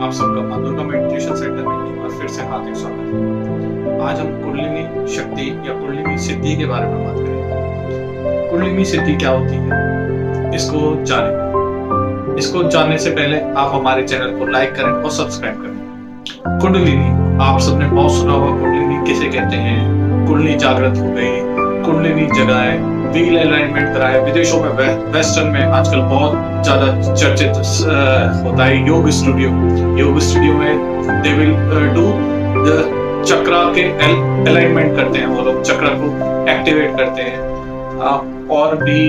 आप सबका माँ दुर्गा मेडिटेशन सेंटर में एक बार फिर से हार्दिक स्वागत है। आज हम कुंडलिनी शक्ति या कुंडलिनी सिद्धि के बारे में बात करेंगे। कुंडलिनी सिद्धि क्या होती है, इसको जानने से पहले आप हमारे चैनल को लाइक करें और सब्सक्राइब करें। कुंडलिनी, आप सबने बहुत सुना होगा कुंडलिनी किसे कहते हैं। कुंडली जागृत हो गई, कुंडलिनी जगाए, व्हील अलाइनमेंट कराए। विदेशों में, वेस्टर्न में आजकल बहुत ज्यादा चर्चित होता है योग स्टूडियो में दे विल डू द चक्रा के अलाइनमेंट करते हैं, वो लोग चक्र को एक्टिवेट करते हैं। और भी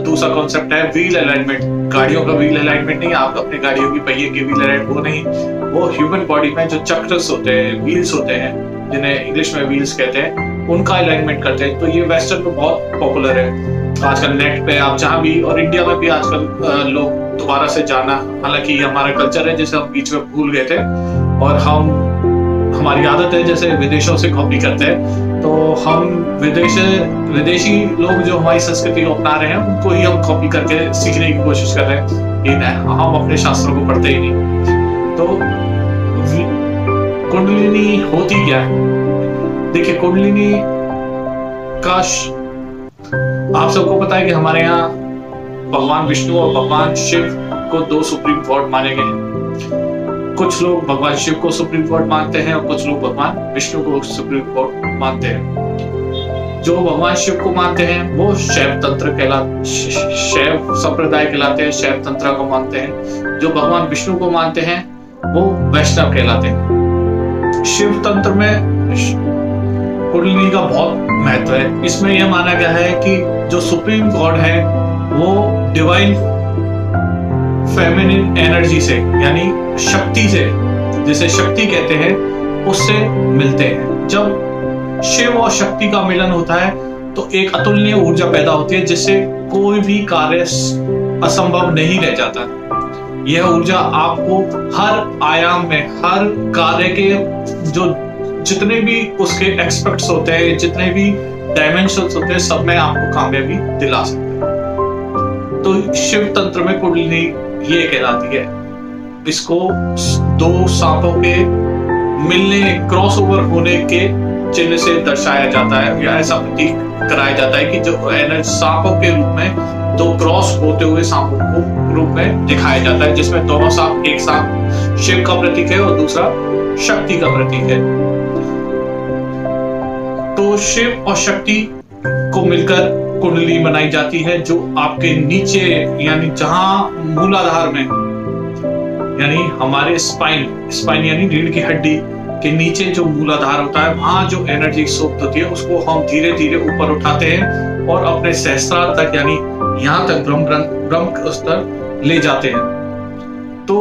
दूसरा कॉन्सेप्ट है व्हील अलाइनमेंट। गाड़ियों का व्हील अलाइनमेंट नहीं, आप अपने गाड़ियों की पहिए की व्हील अलाइनमेंट, वो नहीं, वो ह्यूमन बॉडी में जो चक्र्स होते हैं, व्हील्स होते हैं, जिन्हें इंग्लिश में व्हील्स कहते हैं, उनका अलाइनमेंट करते हैं। तो ये वेस्टर्न में बहुत पॉपुलर है आजकल। नेट पे आप जहाँ भी, और इंडिया में भी आजकल लोग दोबारा से जाना, हालांकि ये हमारा कल्चर है जिसे हम बीच में भूल गए थे, और हमारी आदत है जैसे विदेशों से कॉपी करते हैं, तो हम विदेशी लोग जो हमारी संस्कृति को अपना रहे हैं उनको ही हम कॉपी करके सीखने की कोशिश कर रहे हैं, लेकिन हम अपने शास्त्रों को पढ़ते ही नहीं। तो कुंडलिनी होती क्या है? देखिए, कुंडलिनी का आप सबको पता है कि हमारे यहाँ भगवान विष्णु और भगवान शिव को दो सुप्रीम गॉड माने गए हैं। कुछ लोग भगवान शिव को सुप्रीम गॉड मानते हैं और कुछ लोग भगवान विष्णु को सुप्रीम गॉड मानते हैं। जो भगवान शिव को मानते हैं वो शैव संप्रदाय कहलाते हैं, शैव तंत्र को मानते हैं। जो भगवान विष्णु को मानते हैं वो वैष्णव कहलाते हैं। शिव तंत्र में कुंडलिनी का बहुत महत्व है। इसमें यह माना गया है कि जो सुप्रीम गॉड है वो डिवाइन फेमिनिन एनर्जी से, यानी शक्ति से, जिसे शक्ति कहते हैं, उससे मिलते हैं। जब शिव और शक्ति का मिलन होता है तो एक अतुलनीय ऊर्जा पैदा होती है जिससे कोई भी कार्य असंभव नहीं रह जाता। यह ऊर्जा आपको हर आयाम में, हर कार्य के जो जितने भी उसके एस्पेक्ट्स होते हैं, जितने भी डायमेंशंस होते हैं, सब में आपको कामयाबी दिला सकते हैं। तो शिव तंत्र में कुंडलिनी ये कहलाती है। इसको दो सांपों के मिलने, क्रॉसओवर होने के चिन्ह से दर्शाया जाता है, या ऐसा प्रतीक कराया जाता है कि जो एनर्जी सांपों के रूप में दो क्रॉस होते हुए सांपों को रूप में दिखाया जाता है, जिसमें दोनों सांप, एक सांप शिव का प्रतीक है और दूसरा शक्ति का प्रतीक है। तो शिव और शक्ति को मिलकर कुंडली बनाई जाती है, जो आपके नीचे, यानी जहां मूलाधार में, यानी हमारे स्पाइन यानी रीढ़ की हड्डी के नीचे जो मूलाधार होता है, वहां जो एनर्जी सुप्त होती है उसको हम धीरे धीरे ऊपर उठाते हैं और अपने सहस्त्रार तक, यानी यहां तक ब्रह्म स्तर ले जाते हैं। तो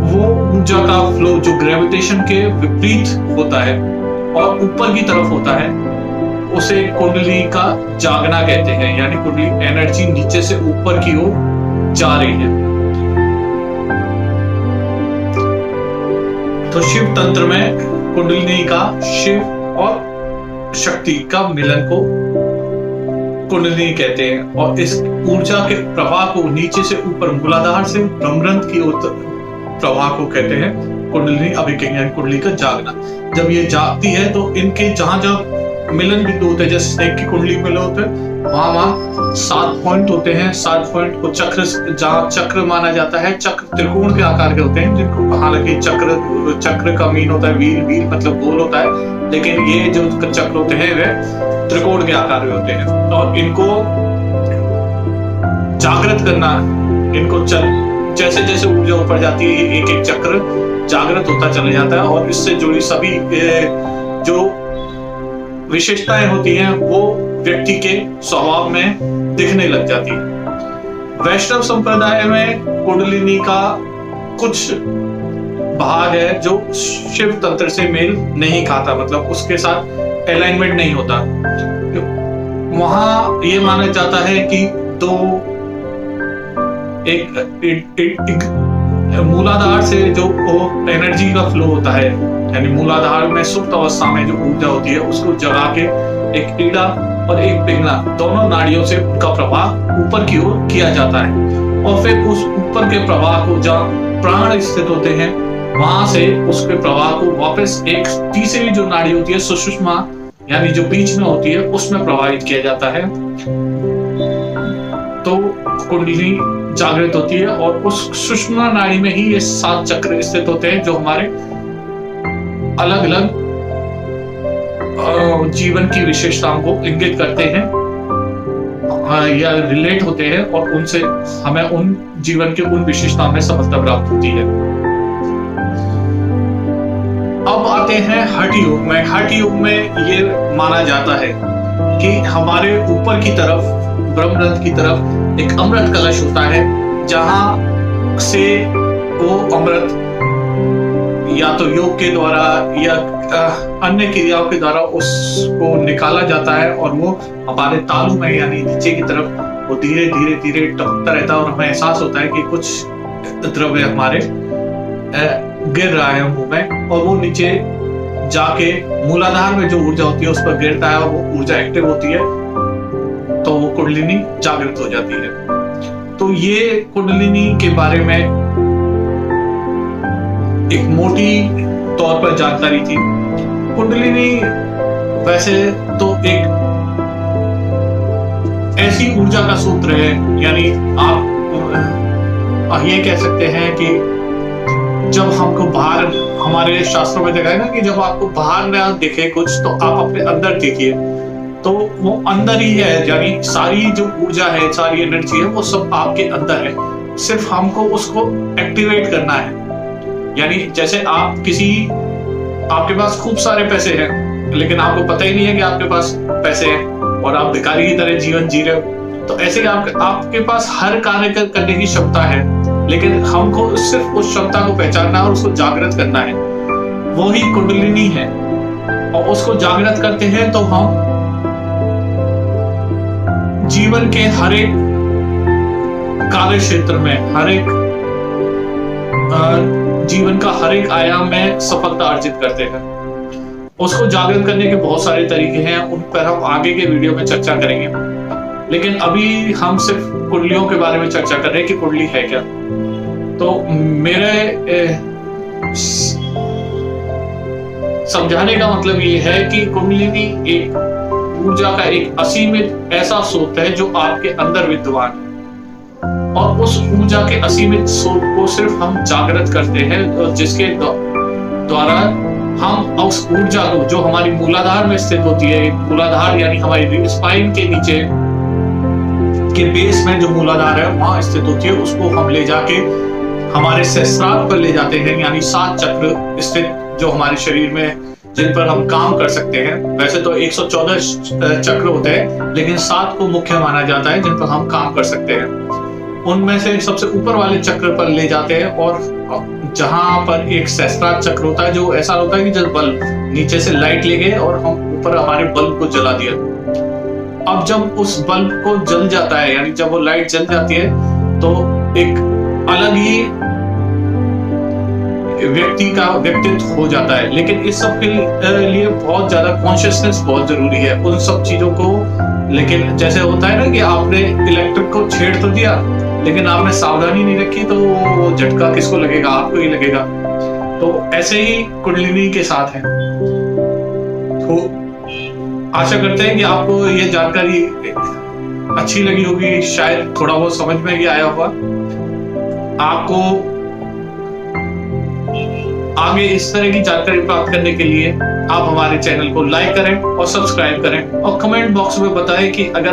वो ऊर्जा का फ्लो जो ग्रेविटेशन के विपरीत होता है और ऊपर की तरफ होता है, उसे कुंडली का जागना कहते हैं, यानी कुंडली एनर्जी नीचे से ऊपर की ओर जा रही है। तो शिव तंत्र में कुंडलिनी का, शिव और शक्ति का मिलन को कुंडलिनी कहते हैं, और इस ऊर्जा के प्रवाह को नीचे से ऊपर, मूलाधार से ब्रह्मरंध्र की ओर प्रवाह को कहते हैं कुंडलिनी अभिज्ञा, यानी कुंडली का जागना। जब ये जागती है तो इनके जहां जहां मिलन बिंदु होते हैं, जैसे स्नेक की कुंडली मिलन होते हैं, वहां 7 पॉइंट होते हैं। 7 पॉइंट को चक्र माना जाता है। चक्र त्रिकोण के आकार के होते हैं, जिनको, हालांकि चक्र का मीन होता है व्हील मतलब गोल होता है, लेकिन ये जो चक्र होते हैं वे त्रिकोण के आकार में होते हैं। और इनको जागृत करना, इनको जैसे जैसे ऊर्जा ऊपर जाती है, एक एक चक्र जागृत होता चला जाता है, और इससे जुड़ी सभी जो विशेषताएं होती हैं वो व्यक्ति के स्वभाव में दिखने लग जाती है। वैष्णव संप्रदाय में कुंडलिनी का कुछ भाग है जो शिव तंत्र से मेल नहीं खाता, मतलब उसके साथ अलाइनमेंट नहीं होता। वहां ये माना जाता है कि दो एक मूलाधार से जो एनर्जी का फ्लो होता है, यानी मूलाधार में सुप्त अवस्था में जो ऊर्जा होती है उसको जगा के एक ईड़ा और एक पिघला, दोनों नाड़ियों से उनका प्रवाह ऊपर की ओर किया जाता है, और फिर उस ऊपर के प्रवाह को जहाँ प्राण स्थित होते हैं, वहां से उसके प्रवाह को वापस एक तीसरी जो नाड़ी होती है सुषुम्ना, यानी जो बीच में होती है, उसमें प्रवाहित किया जाता है। तो कुंडलिनी जागृत होती है और उस सुषुम्ना नाड़ी में ही ये 7 चक्र स्थित होते हैं, जो हमारे अलग अलग जीवन की विशेषताओं को इंगित करते हैं या रिलेट होते हैं, और उनसे हमें उन जीवन के उन विशेषताओं में सफलता प्राप्त होती है। अब आते हैं हठ योग में। हठ योग में ये माना जाता है कि हमारे ऊपर की तरफ, ब्रह्मरंध्र की तरफ एक अमृत कलश होता है, जहां से वो अमृत या तो योग के द्वारा या अन्य क्रियाओं के द्वारा उसको निकाला जाता है, और वो हमारे तालू में यानी नीचे की तरफ वो धीरे धीरे धीरे टपकता रहता है, और हमें एहसास होता है कि कुछ द्रव्य हमारे गिर रहा है मुंह में, और वो नीचे जाके मूलाधार में जो ऊर्जा होती है उस पर गिरता है, और वो ऊर्जा एक्टिव होती है, तो वो कुंडलिनी जागृत हो जाती है। तो ये कुंडलिनी के बारे में एक मोटी तौर पर जानकारी थी। कुंडलिनी वैसे तो एक ऐसी ऊर्जा का सूत्र है, यानी आप ये कह सकते हैं कि जब हमको बाहर, हमारे शास्त्रों में देखा है ना कि जब आपको बाहर ना दिखे कुछ, तो आप अपने अंदर देखिए, तो वो अंदर ही है, यानी सारी जो ऊर्जा है, सारी एनर्जी है, वो सब आपके अंदर है, सिर्फ हमको उसको एक्टिवेट करना है। यानी जैसे आपके पास खूब सारे पैसे हैं, लेकिन आपको पता ही नहीं है कि आपके पास पैसे हैं, और आप भिखारी की तरह जीवन जी रहे हो। तो ऐसे आपके पास हर कार्य करने की क्षमता है, लेकिन हमको सिर्फ उस क्षमता को पहचानना और उसको जागृत करना है, वो ही कुंडलिनी है। और उसको जागृत करते हैं तो हम जीवन के हर एक कार्य क्षेत्र में, हर एक जीवन का हर एक आयाम में सफलता अर्जित करते हैं। उसको जागृत करने के बहुत सारे तरीके हैं, उन पर हम आगे के वीडियो में चर्चा करेंगे, लेकिन अभी हम सिर्फ कुंडलियों के बारे में चर्चा कर रहे हैं कि कुंडली है क्या। तो मेरे समझाने का मतलब ये है कि कुंडलिनी एक ऊर्जा का एक असीमित ऐसा स्रोत है जो आपके अंदर विद्यमान है, और उस ऊर्जा के असीमित स्रोत को सिर्फ हम जागृत करते हैं, जिसके द्वारा हम उस ऊर्जा को, जो हमारी मूलाधार में स्थित होती है, मूलाधार यानी हमारी स्पाइन के नीचे के बेस में जो मूलाधार है वहां स्थित होती है, उसको हम ले जाके हमारे सहस्त्रार पर ले जाते हैं, यानी 7 चक्र स्थित जो हमारे शरीर में, जिन पर हम काम कर सकते हैं। वैसे तो 114 चक्र होते हैं, लेकिन 7 को मुख्य माना जाता है जिन पर हम काम कर सकते हैं। उनमें से सबसे ऊपर वाले चक्र पर ले जाते हैं, और जहां पर एक सहस्त्रार चक्र होता है, जो ऐसा होता है कि जब बल्ब नीचे से लाइट ले गए और हम ऊपर हमारे बल्ब को जला दिया। अब जब उस बल्ब को जल जाता है, यानी जब वो लाइट जल जाती है, तो एक अलग ही व्यक्ति का व्यक्तित्व हो जाता है। लेकिन इस सब के लिए बहुत ज्यादा कॉन्शियसनेस बहुत जरूरी है उन सब चीजों को। लेकिन जैसे होता है ना कि आपने इलेक्ट्रिक को छेड़ तो दिया, लेकिन आपने सावधानी नहीं रखी, तो वो झटका किसको लगेगा? आपको ही लगेगा। तो ऐसे ही कुंडलिनी के साथ है। तो आशा करते हैं कि आपको ये जानकारी अच्छी लगी होगी, शायद थोड़ा बहुत समझ में भी आया होगा। आपको आगे इस तरह की जानकारी प्राप्त करने के लिए आप हमारे चैनल को लाइक करें और सब्सक्राइब करें, और कमेंट बॉक्स में बताएं कि अगर